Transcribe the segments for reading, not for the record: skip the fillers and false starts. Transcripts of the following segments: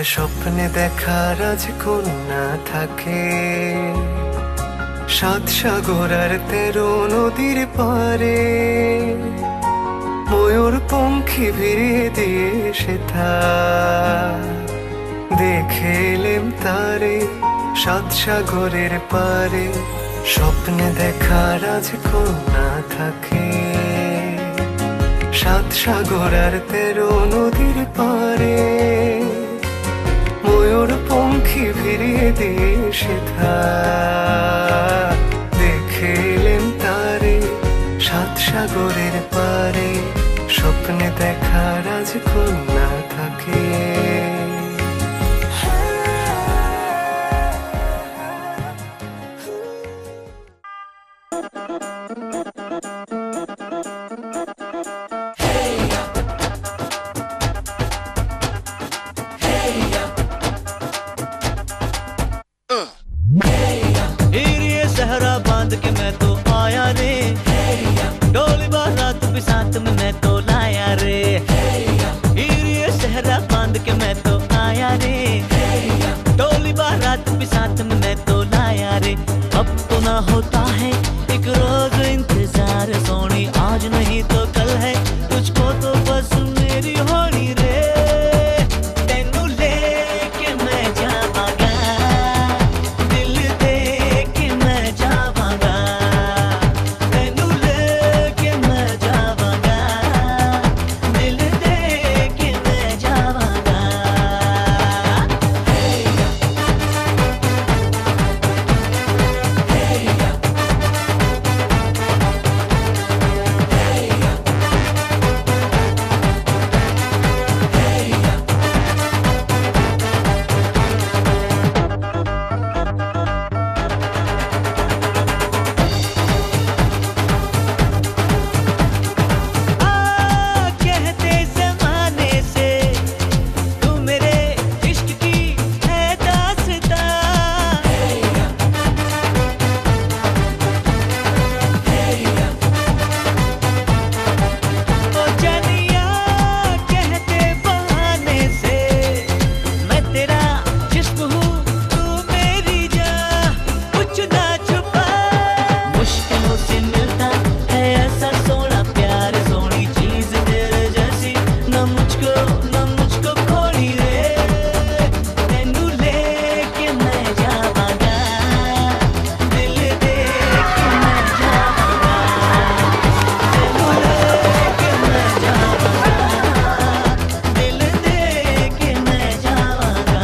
স্বপ্নে দেখা রাজকন্যা থাকে, 7 সাগর আর 13 নদীর পারে। ময়ূর পঙ্খী ভিড়িয়ে দিয়ে সেথা দেখে এলেম তারে 7 সাগরের পারে। স্বপ্নে দেখা রাজকন্যা থাকে, 7 সাগর আর 13 নদীর পারে। ময়ূর পঙ্খী ভিড়িয়ে দিয়ে সেথা দেখে এলেম তারে 7 সাগরের পারে। স্বপ্নে দেখা রাজকন্যা থাকে। सहरा बांध के मैं तो आया रे, डोली बारात भी साथ में मैं तो लाया रे। ये सहरा बांध के मैं तो आया रे, डोली बारात भी साथ में मैं तो लाया रे। अब तो ना होता है एक रोज इंतजार सोनी, आज नहीं तो कल है तुझको तो बस मेरी होनी रे। तेनू लेके मैं जावांगा, दिल दे के मैं जावांगा। तेनू लेके मैं जावांगा, दिल दे के मैं जावांगा। कहते ज़माने से तू मेरे इश्क की है दास्तां। ओ जानिया कहते बहाने से मैं तेरा जिस्म हूँ तू मेरी जान, कुछ ना छुपा। मुश्किलों से मिलता है ऐसा सोना प्यार, सोनी चीज तेरे जैसी न मुझको खोनी रे। तेनू लेके मैं जावांगा, दिल दे के मैं जावांगा। तेनू लेके मैं जावांगा, दिल दे के मैं जावांगा।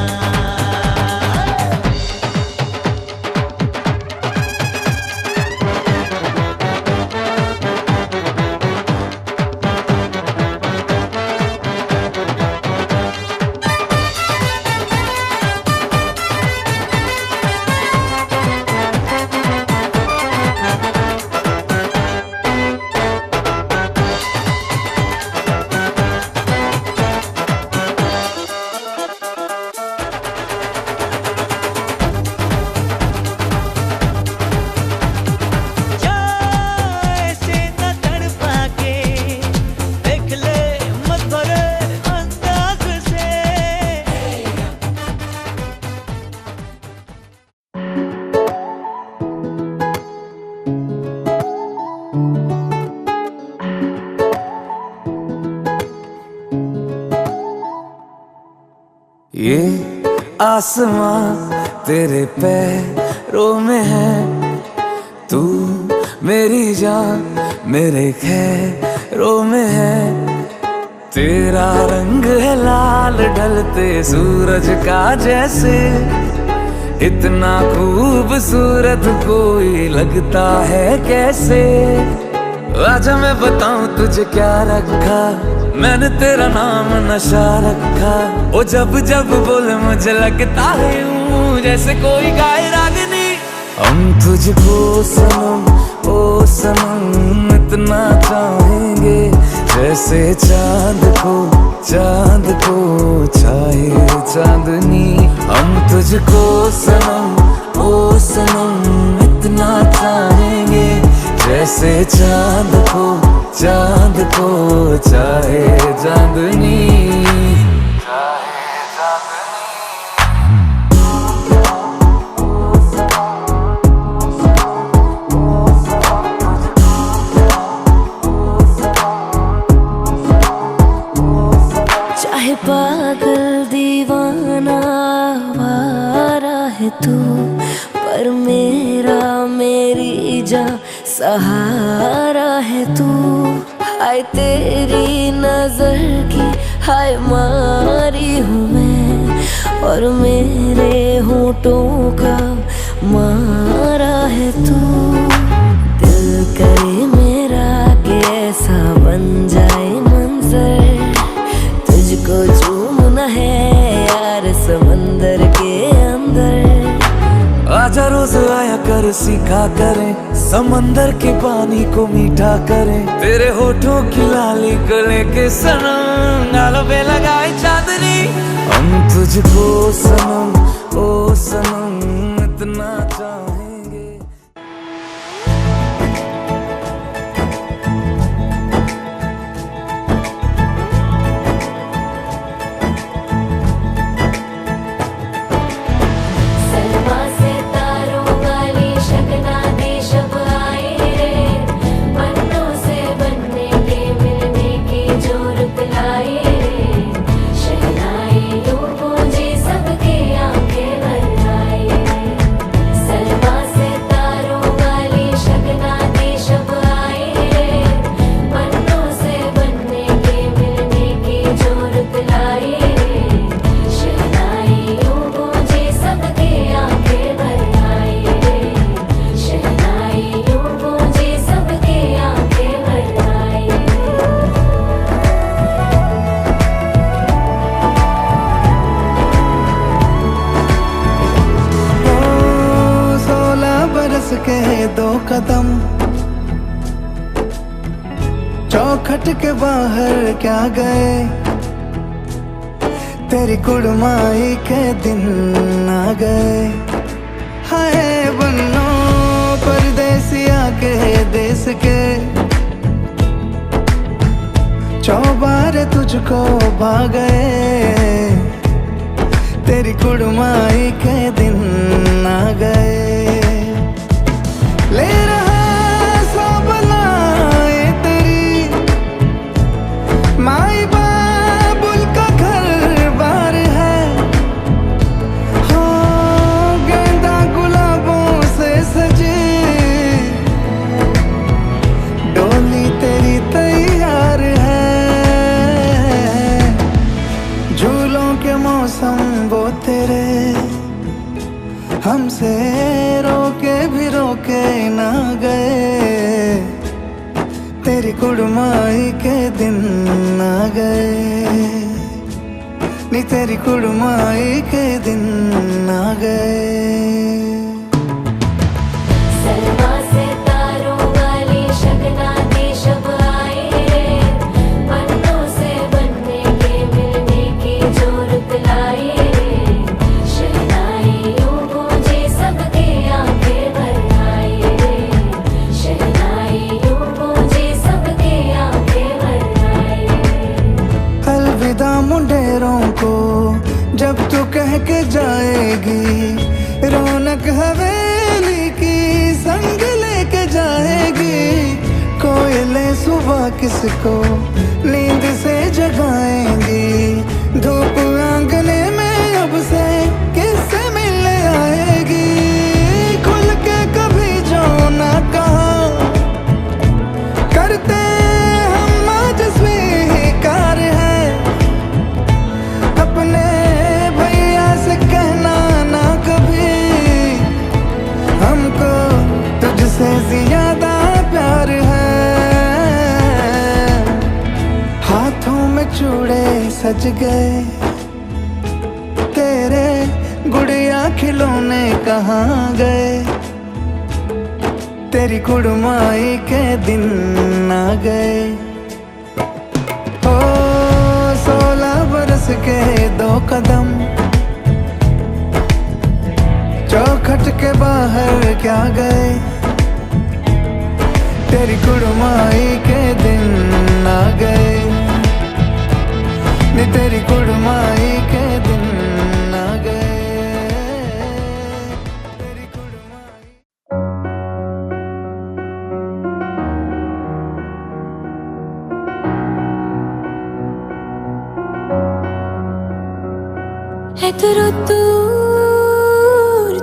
ऐसे न तड़पा के देख ले मत भरे अंदाज से। ये आसमां तेरे पैरों में है, तू मेरी जान मेरे खैरों में है। तेरा रंग है लाल ढलते सूरज का जैसे, इतना खूबसूरत कोई लगता है कैसे। आजा मैं बताऊं तुझे क्या रखा, मैंने तेरा नाम नशा रखा। ओ जब जब बोले मुझे लगता है यूं जैसे कोई गाए रागनी। हम तुझको सनम ओ सनम इतना चाहेंगे, जैसे चांद को चाहे चांदनी। हम तुझको सनम ओ सनम इतना चाहेंगे, जैसे चांद को चाहे चांदनी। है तू, पर मेरी जा सहारा है तू। हाय तेरी नजर की हाय मारी हूँ मैं, और मेरे होठों का मारा है तू। दिल करे मेरा कि ऐसा बन जाए मंजर, तुझको चूमना है यार समंदर के अंदर। आजा रोज आया कर सीखा करें, समंदर के पानी को मीठा करें। तेरे होठों की लाली गले के सनम, गालों पे लगाए चांदनी। हम तुझको सनम ओ सनम इतना चाहेंगे। सलमा से तारों वाली शगना देश अब आए रे, पन्नों से बनने के मिलने की जो रुत लाए रे। शहनाई यूं गूंजी सबके आंखें भर आए। सलमा से तारों वाली शगना देश अब आए रे, पन्नों से बनने के मिलने की जो रुत लाए रे। शहनाई यूं गूंजी सबके आंखें भर आए रे। शहनाई यूं गूंजी सबके आंखें भर आए। ओ 16 बरस के 2 कदम, चौखट के बाहर क्या गए। तेरी कुड़माई के दिन आ गए। हाय बन्नो परदेसिया के देश के, चौबार तुझको भा गए। तेरी कुड़माई के दिन आ गए। ले रहा सब लाए तेरी माई बाबुल का घर बार है। हो गेंदा गुलाबों से सजी डोली तेरी तैयार है। झूलों के मौसम वो तेरे, हमसे रोके भी रोके ना गए। तेरी कुड़माई के दिन आ गए, नी तेरी कुड़माई के दिन आ गए। सलमा से तारों वाली शगना देश अब आए रे, पन्नों से बनने के मिलने की जो रुत लाए रे। शहनाई यूं गूंजी सबके आंखें भर आए रे। शहनाई यूं गूंजी सबके आंखें भर आए। अलविदा मुंडेरों को जब तू कह के जाएगी, रौनक हवेली की संग लेके जाएगी। कोयले सुबह किसको नींद से जगाएंगी। धूप आंगने में अब से किससे मिलने आएगी। खुल के कभी जो ना कहा करते हम आज स्वीकार है। अपने भैया से कहना ना कभी, हमको तुझसे ज्यादा प्यार है। हाथों में चूड़े सज गए, तेरे गुड़िया खिलौने कहाँ गए। तेरी कुड़माई के दिन आ गए। ओ 16 बरस के 2 कदम, चौखट के बाहर क्या गए। तेरी कुड़माई के दिन आ गए, नी तेरी कुड़माई के दिन आ गए। तेरी कुड़माई। है दूर दूर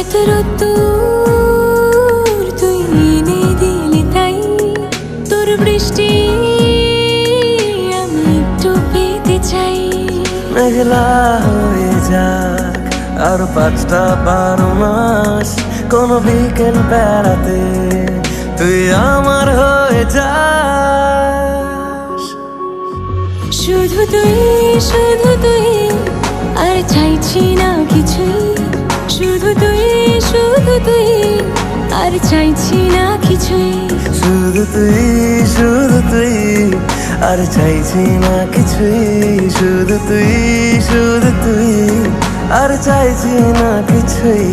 এত রোদ্দুর তুই এনে দিলি তাই তোর বৃষ্টি আমি একটু পেতে চাই। মেঘলা হয়ে যাক আর 5টা 12 মাস, কোনো বিকেল বেড়াতে তুই আমার হয়ে যাস। শুধু তুই আর চাইছি না কিছুই, শুধু তুই আর চাইছি না কিছুই। শুধু তুই আর চাইছি না কিছুই, শুধু তুই আর চাইছি না কিছুই।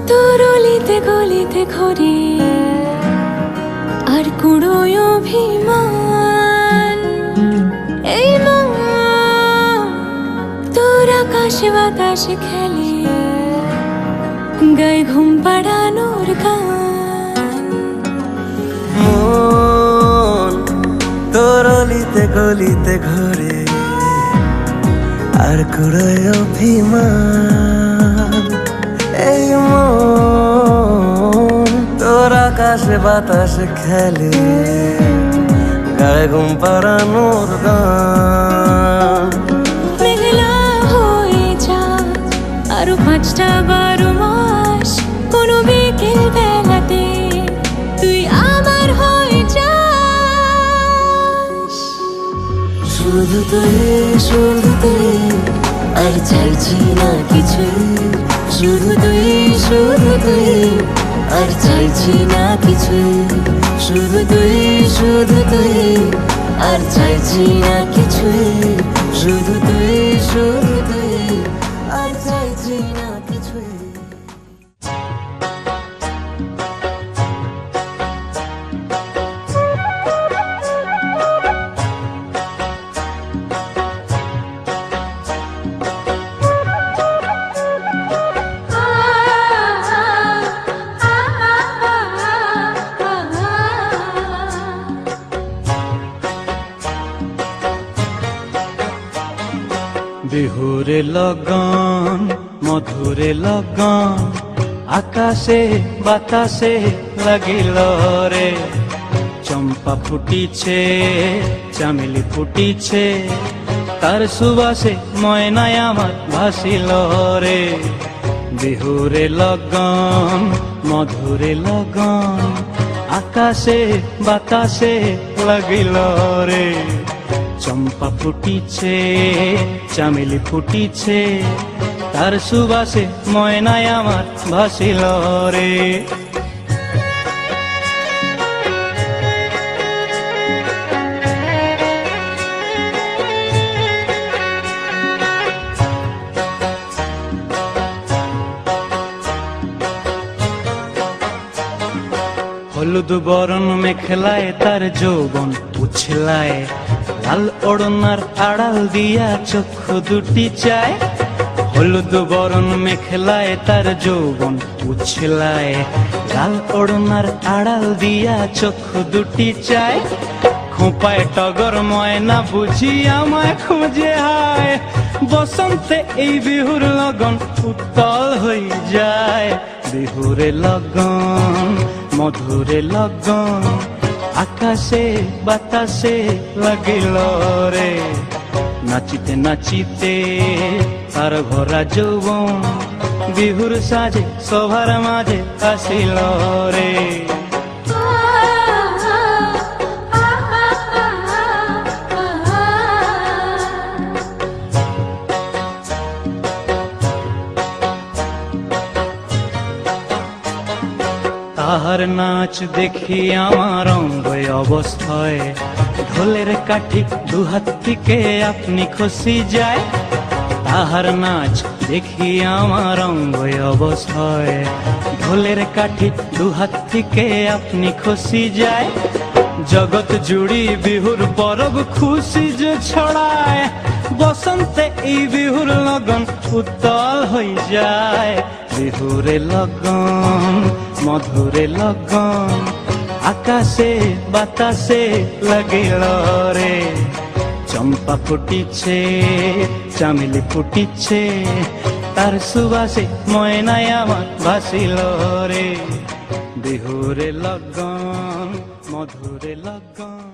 তোর অলিতে গলিতে ঘরে আর কুড়োয় অভিমান, এই মন তোর আকাশে বাতাসে খেলে গায়ে ঘুম পাড়ানোর গান। মন তোর অলিতে গলিতে ঘরে আর কুড়োয় অভিমান, এই মন তোর আকাশে বাতাসে খেলে গায়ে ঘুম পাড়ানোর গান। মেঘলা হয়ে যাক আরো 5টা 12 মাস, কোনো বিকেল বেলাতে তুই আমার হয়ে যাস। শুধু তুই আর চাইছি না কিছুই, শুধু তুই আর চাইছি না কিছুই, শুধু তুই আর চাইছি না কিছুই, শুধু তুই আর চাইছি না কিছুই। বিহুরে লগন মধুরে লগন, আকাশে বাতাসে লাগিল রে। চম্পা ফুটিছে চামেলি ফুটিছে, তার সুবাসে ময়নায় আমার ভাসিল রে। বিহুরে লগন মধুরে লগন, আকাশে বাতাসে লাগিল রে। চম্পা ফুটিছে চামেলি ফুটিছে, তার সুবাসে ময়নায় আমার ভাসিল রে। হলুদ বরণ মেখলায় তার যৌবন উছলায়, লাল ওড়নার আড়াল দিয়া চক্ষু দুটি চায়। হলুদ বরণ মেখলায় তার যৌবন উছলায়, লাল ওড়নার আড়াল দিয়া চক্ষু দুটি চায়। খোঁপায় টগর ময়না বুঝি আমায় খুঁজে হায়, বসন্তে এই বিহুর লগন উত্তল হয়ে যায়। বিহুরে লগন মধুরে লগন, আকাশে বাতাসে লাগিল রে। নাচিতে নাচিতে তার ভরা যৌবন, বিহুর সাজে সভার মাঝে আসিল রে। তাহার নাচ দেখি আমার অঙ্গ অবস্থায়, ঢোলের কাঠি দুহাত থেকে আপনি খসি যায়। তাহার নাচ দেখি আমার অঙ্গ অবস্থায়, ঢোলের কাঠি দুহাত থেকে আপনি খসি যায়। জগৎ জুড়ি বিহুর পরব খুশি যে ছড়ায়, বসন্তে এই বিহুর লগন উত্তল হয়ে যায়। বিহুরে লগন মধুরে লগন আকাশে বাতাসে লাগিল রে চম্পা ফুটিছে চামেলি ফুটিছে তার সুবাসে ময়নায় আমার ভাসিল রে বিহুরে লগন মধুরে লগন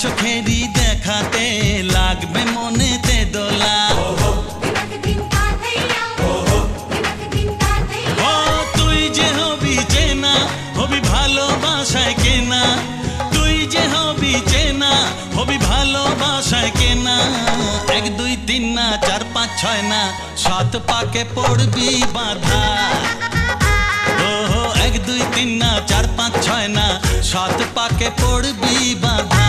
চোখেরই দেখাতে লাগবে মনেতে দোলা। ও তুই যে হবি চেনা, হবি ভালোবাসায় কেনা, তুই যে হবি চেনা, হবি ভালোবাসায় কেনা। 1 2 3 না 4 5 6 না 7 পাকে পড়বি বাধা। ও 1 2 3 না 4 5 6 না 7 পাকে পড়বি বাধা।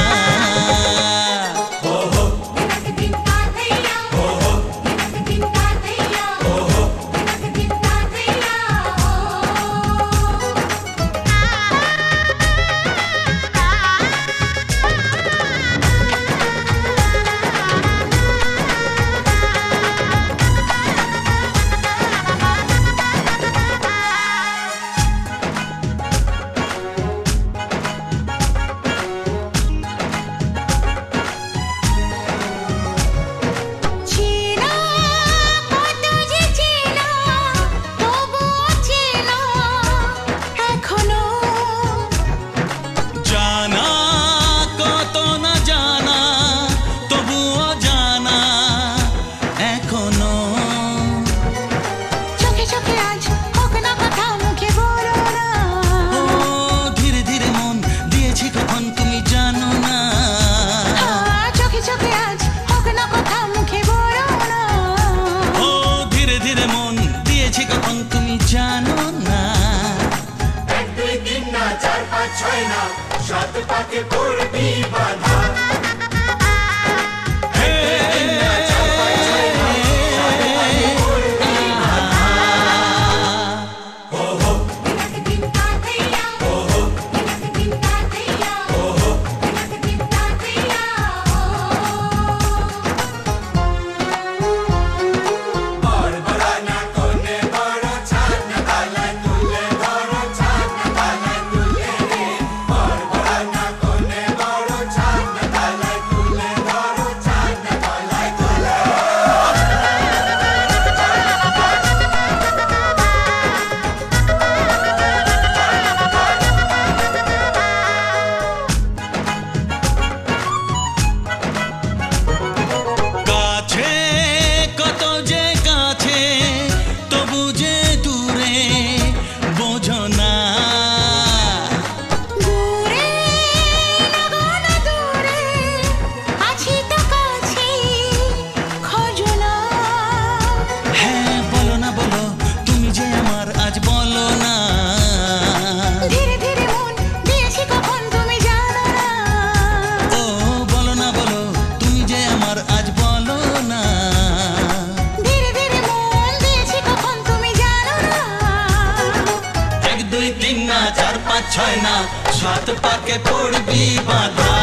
ছয় না সাত পাকে পড়বি বাধা।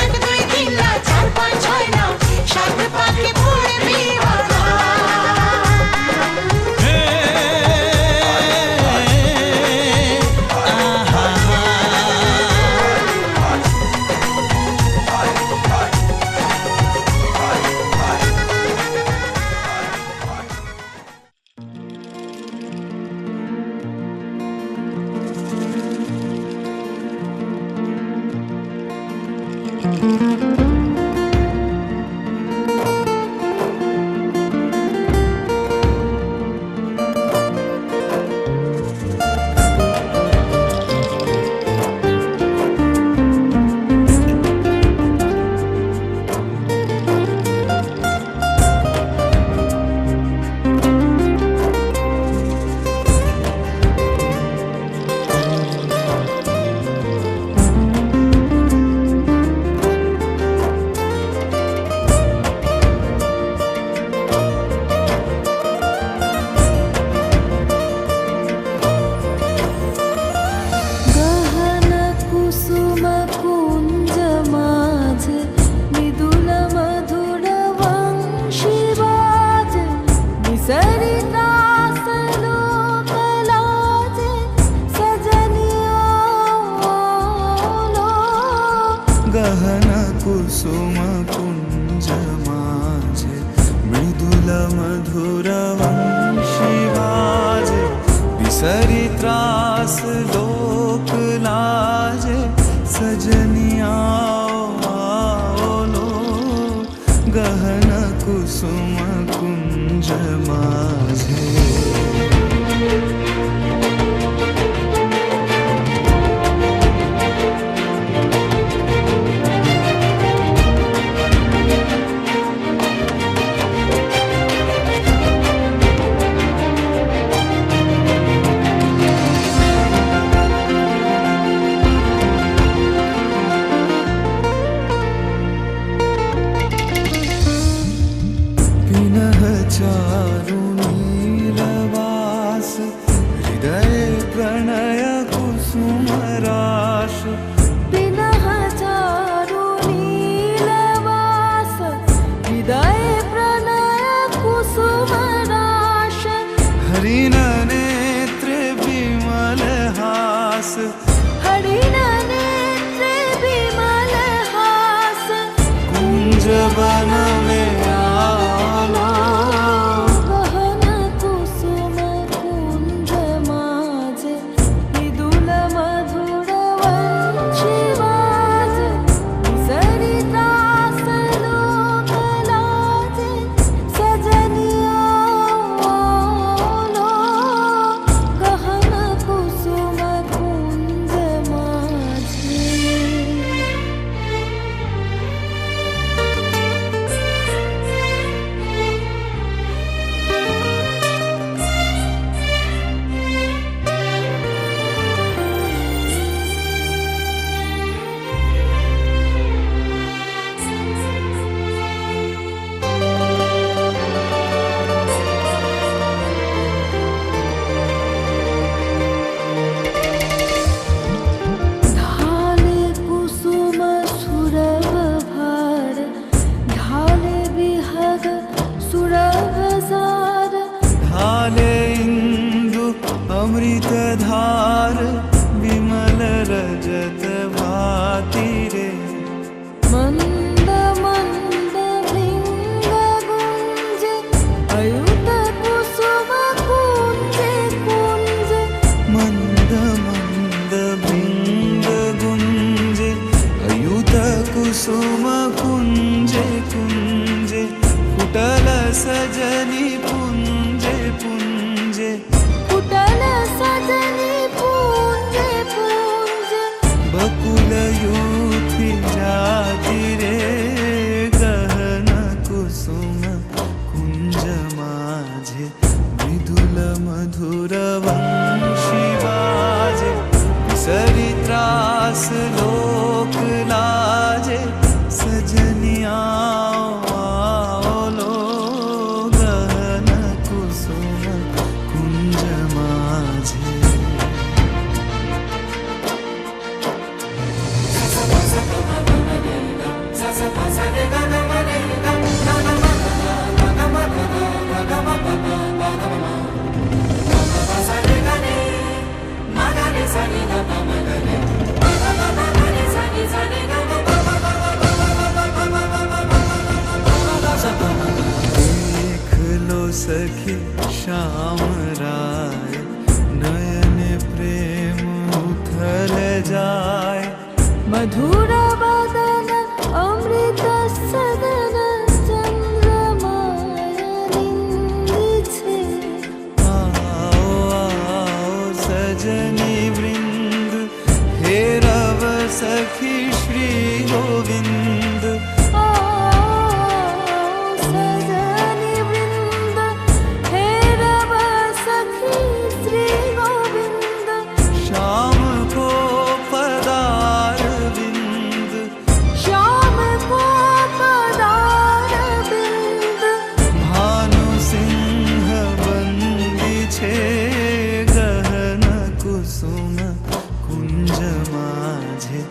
1 2 3 না 4 5 6 না 7 পাকে পড়বি বাধা। गहना कुसुम कुंज माझे मृदुल मधुर वंशी वाजे विसरी त्रास लोक लाजे सजनी कुसुम राश पिनः चारुनीलवास हृदय प्रणय कुसुमराश हरिण नेत्रे विमल हास हरिण नेत्रे विमल हास कुंज वन में आलो गहन कुसुम कुंज माझे विदुल मधुर वंशिवाज सरितास लोक लाजे सजनिया लो गहन कुसुम कुंज माझे ढाले कुसुम सुरभ भार ढाले विहग सुरभ सार ढाले इंदु अमृत धार विमल रजत भाति रे मंद मंद भृंग गुंज अयुत कुसुम कुंज कुंज मंद मंद भृंग गुंजे अयुत कुसुम कुंजे कुंजे कुटल सजनी पुंजे पुंजे कुटल सजनी पूंजे पूंजे बकुल यूथी जाति रे गहन कुसुम कुंज माझे मृदुल मधुर वंशी बाजे सरित्रास लोक लाजे सजनिया लो गहन कुसुम कुंज माझे देख लो सखी श्याम राय नयन प्रेम उथल जाए मधुर बदन अमृत सदन चंद्रमाय निंदी छे आओ आओ सजनी वृंद हे रव सखी श्री गोविंद सजनी वृंद हे रव सखी श्री गोविंद श्याम को पदार विंद श्याम को पदार बिंद भानु सिंह बंदी छे गहन कुसुम कुंज माझे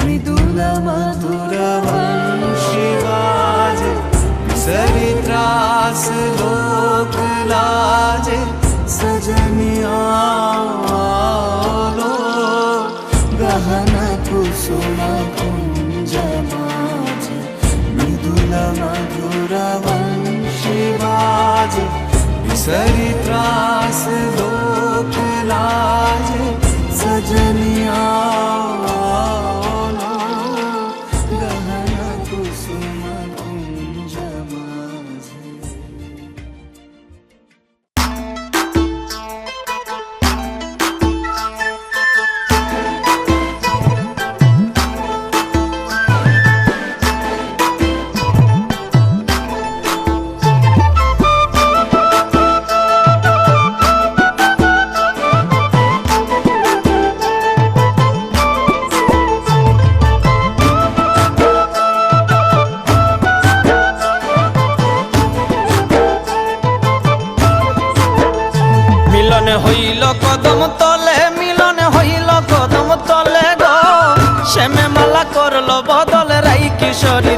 मृदुल मधुर वंशी बाजे सरित्रास लोक लाजे सजनिया लो गहन कुसुम कुंज माझे मृदुल मधुर वंशी बाजे सरित्रास लोक लाजे सजनिया लो गहन कुसुम कुंज माझे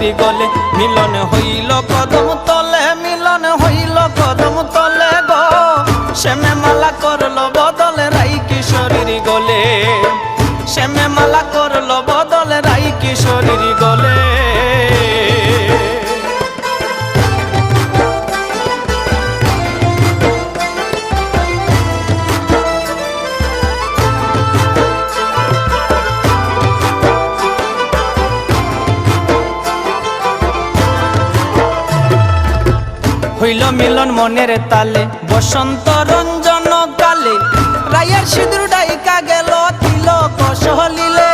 শরীর গলে মিলন হইল কদম তলে, মিলন হইল কদম তলে গো। শ্যামে মালা করলো বদলে রাই কিশোরীর গলে, শ্যামে মালা করলো বদলে রাই কিশোরীর গলে। হইল মিলন মনের তালে বসন্ত রঞ্জন কালে, রায়ের সিঁদুর ডাইকা গেল তিলক সহলিলে।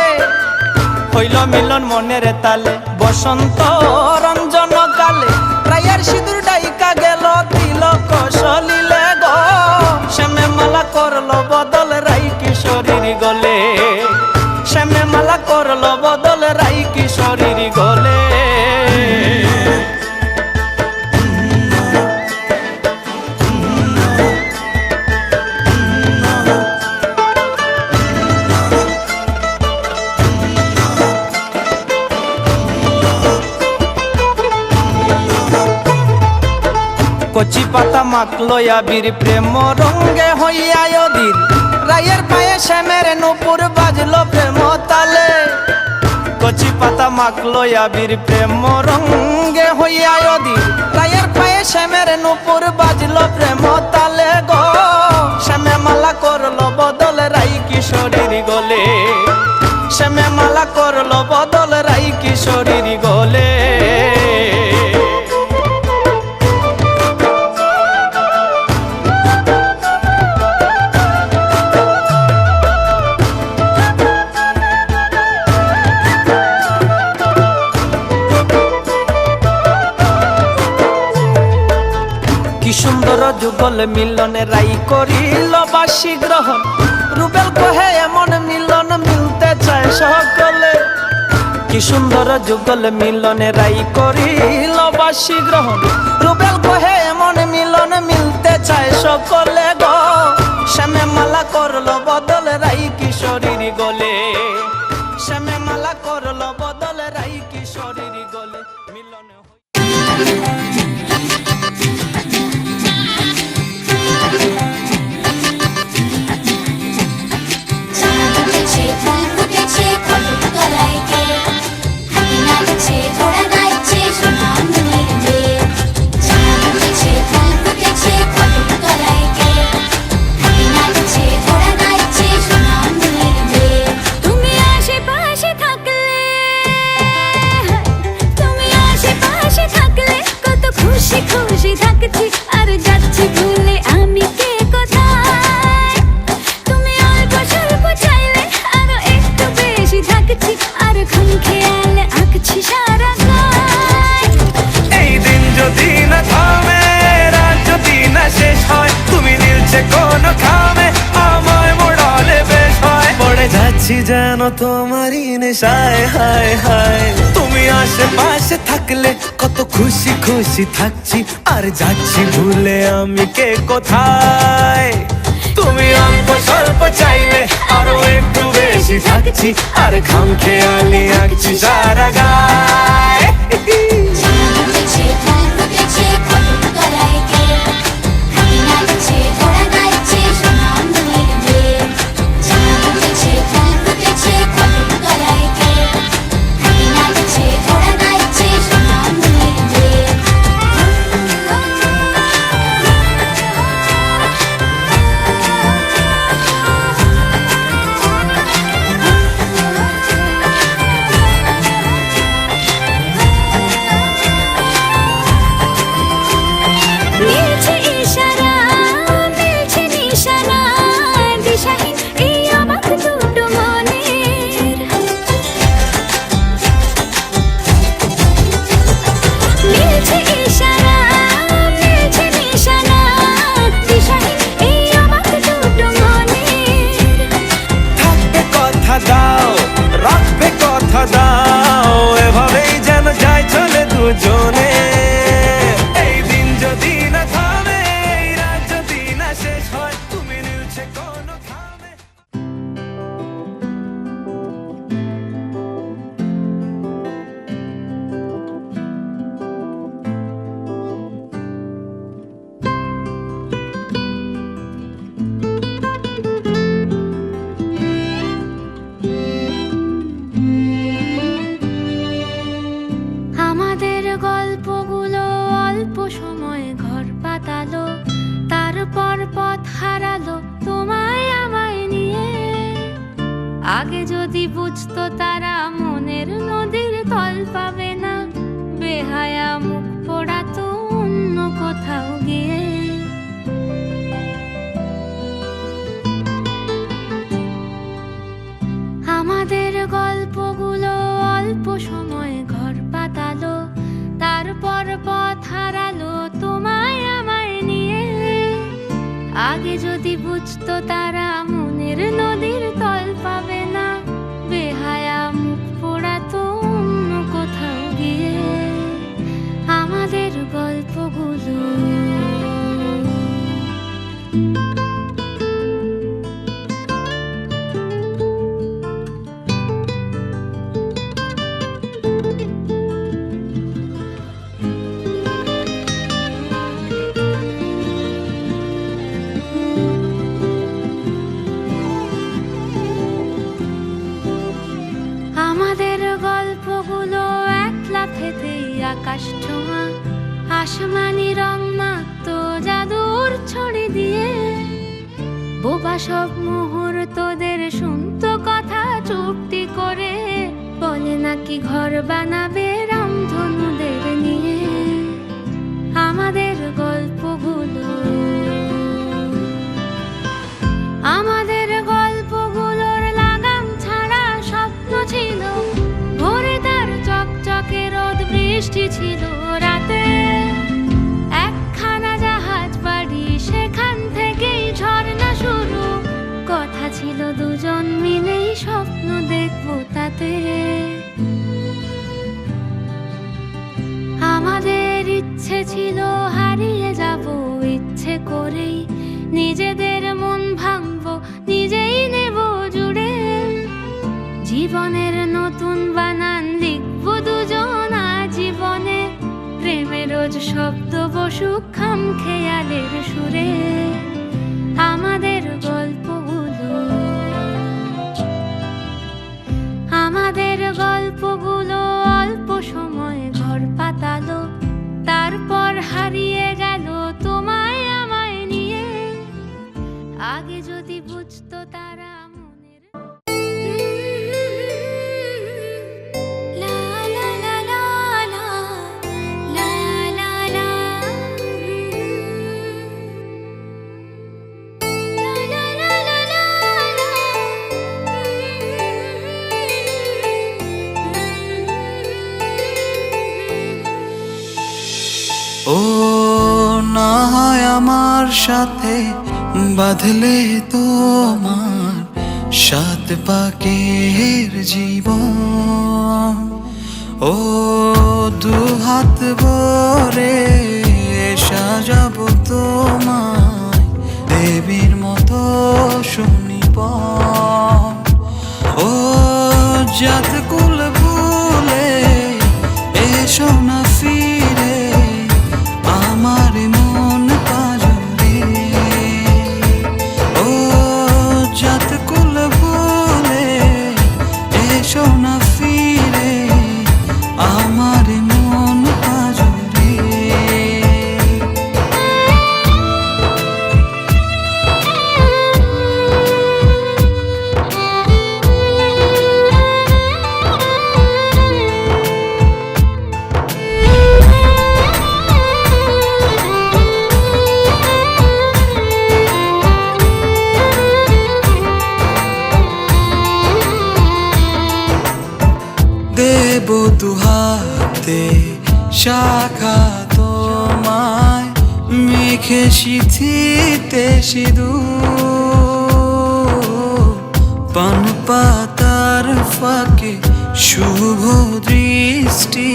হইল মিলন মনের তালে বসন্ত রঞ্জন কালে, রায়ের সিঁদুর ডাইকা গেল তিলক সহলিলে গো। শ্যামে মালা করলো বদল রাই কিশোরীর গলে, শ্যামে মালা করলো বদল রাই কিশোরীর গলে। কচি পাতা মাখলো আবির প্রেম রঙ্গে হইয়া অধীর, রায়ের পায়ে শ্যামের নূপুর বাজলো প্রেম তালে। কচি পাতা মাখলো আবির প্রেম রঙ্গে হইয়া অধীর, রায়ের পায়ে শ্যামের নূপুর বাজলো প্রেম তালে গো। শ্যামে মালা করলো বদল রাই কিশোরীর গলে, শ্যামে মালা করলো বদল রাই কিশোরীর গলে। কি সুন্দর যুগল মিলনে রাই করিল বাসী গ্রহণ, রুবেল কহে এমন মিলন মিলতে চায় সকলে। কি সুন্দর যুগল মিলনে রাই করিল বাসী গ্রহণ, রুবেল কহে এমন মিলন মিলতে চায় সকলে গো। শ্যামে মালা করলো বদল রাই কিশোরীর গলে, শ্যামে মালা করলো বদল রাই কিশোরীর গলে মিলনে। খুশি থাকছি আর যাচ্ছি ভুলে আমি কে কোথায়। তুমি অল্প স্বল্প চাইলে আরো একটু বেশি থাকছি, আর খাম খেয়ালে আঁকছি সারা গায়। এই দিন যদি না থামে, রাত যদি না শেষ হয়, তুমি নীলছে কোন খামে আমায় মোড়ালে বেশ হয়। পড়ে যাচ্ছি যেন তোমারই নেশায়, হায় হায়। তুমি আশেপাশে থাকলে কত খুশি খুশি থাকছি, আর যাচ্ছি ভুলে আমি কে কোথায়। তুমি অল্প স্বল্প চাইলে আরো একটু বেশি থাকছি, আর খাম খেয়ালি আঁকছি সারা গায়। আগে যদি বুঝতো তারা মনের নদীর তল পাবে না, বেহায়া মুখ পোড়াতো অন্য কোথাও গিয়ে। আমাদের গল্পগুলো অল্প সময় ঘর পাতালো, তারপর পথ হারালো তোমায় আমায় নিয়ে। আগে যদি বুঝতো তারা মনের নদীর তল পাবে না, বেহায়া মুখ পোড়াতো অন্য কোথাও গিয়ে। আমাদের গল্পগুলো লাফেতেই আকাশ ছোঁয়া, আসমানি রং মাখতো জাদুর ছড়ি দিয়ে। বোবা সব মুহূর্তদের শুনতো কথা চুপটি করে, বলে নাকি ঘর বানাবে রামধনুদের নিয়ে। আমাদের গল্পগুলো আমাদের গল্পগুলোর লাগাম ছাড়া স্বপ্ন ছিল, ভোরে তার চকচকে রোদ বৃষ্টি ছিল রাতে। একখানা জাহাজ বাড়ি, সেখান থেকেই ঝর্ণা শুরু, কথা ছিল দুজন মিলেই স্বপ্ন দেখবো তাতে। আমাদের ইচ্ছে ছিল হারিয়ে যাব ইচ্ছে করেই, নিজেদের মন ভাঙবো নিজেই নেব জুড়ে। জীবনের নতুন বানান লিখবো দুজন জীবনে, প্রেমের রোজ শব্দ বসুক খাম খেয়ালের সুরে। আমাদের গল্পগুলো আমাদের গল্পগুলো অল্প সময় ঘর পাতালো, তারপর হারিয়ে গেল তোমায় আমায় নিয়ে। আগে যদি বুঝতো তারা মনের লা লা লা লা লা লা লা লা লা লা লা লা। ও না হয় আমার সাথে বাঁধলে তোমার সাত পাকের জীবন। ও দু হাত ভরে সাজাবো তোমায় দেবীর মতো সুনিপন। ও জাত কুল ভুলে এসো না ফিরে আমার মন পাজরে। ও জাত কুল ভুলে এসো না ফিরে আমার মন পাজরে। দেব দুহাতে শাখা তোমায় মেখে সিথিতে সিঁদুর। পান পাতার ফাঁকে শুভ দৃষ্টি,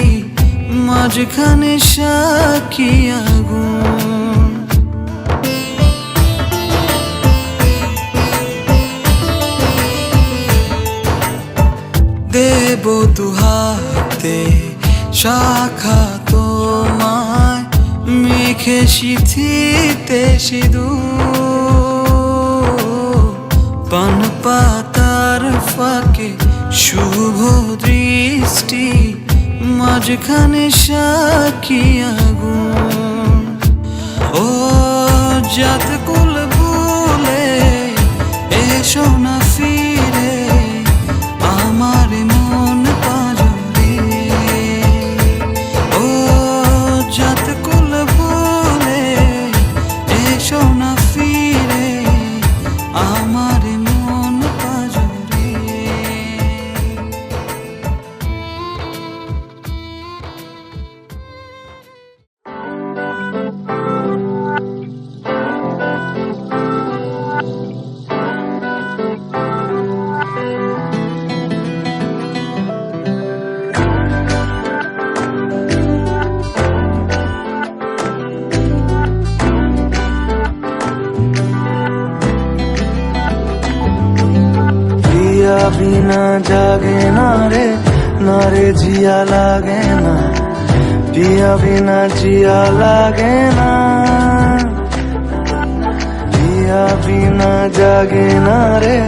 মাঝখানে সাক্ষী আগুন। দেব দুহাতে শাখা তোমায় মেখে সিথিতে সিঁদুর। পান পাতার ফাঁকে শুভ দৃষ্টি, মাঝখানে সাক্ষী আগুন। ও জাত কুল ভুলে এসো না ফিরে বিনা জাগে না রে, না রে জিয়া লাগে না, পিয়া বিনা জিয়া লাগে না, পিয়া বিনা জাগে না রে,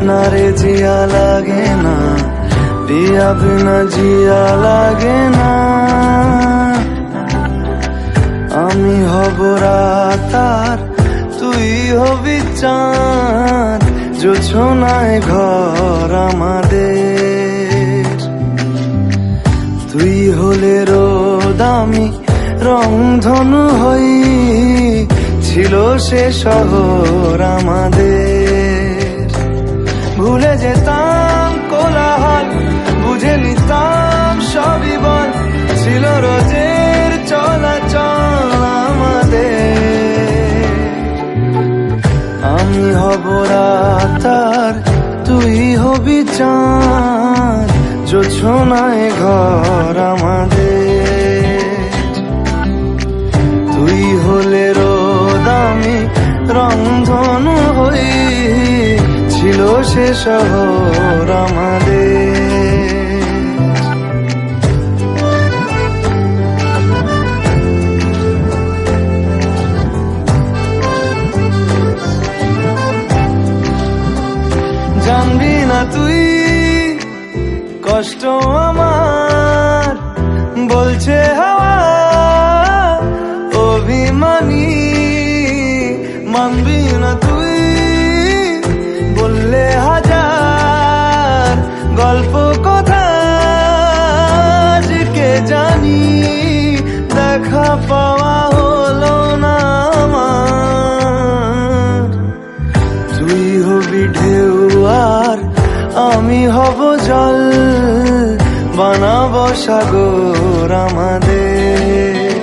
না রে জিয়া লাগে না, পিয়া বিনা জিয়া লাগে না। আমি হব রাত আর তুই হবি চাঁদ, জোছনায় ঘর আমাদের। তুই হলে রোদ আমি রংধনু হই, ছিল সে শহর আমাদের। ভুলে যেতাম কোলাহল, বুঝে নিতাম সবই বল, ছিল রোজের চলাচল আমাদের। আমি হব রাত আর তুই হবি চাঁদ, জোছনায় ঘর আমাদের। তুই হলে রোদ আমি রংধনু হই, ছিল সে শহর আমাদের। জানবি না তুই কষ্ট আমার, বলছে হাওয়া অভিমানী। মানবি না তুই বললে হাজার গল্প কথা, আজকে জানি দেখা পাওয়া হলো না আমার। তুই হবি ঢেউ আর আমি হব জল, বানাবো সাগর আমাদের।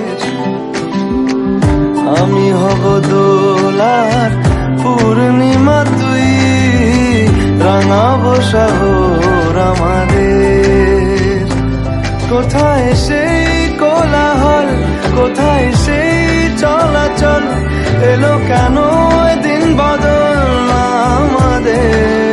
আমি হব দোলার পূর্ণিমা, তুই রাঙাবো শহর আমাদের। কোথায় সেই কোলাহল, কোথায় সেই চলাচল, এলো কেন দিন বদল আমাদের।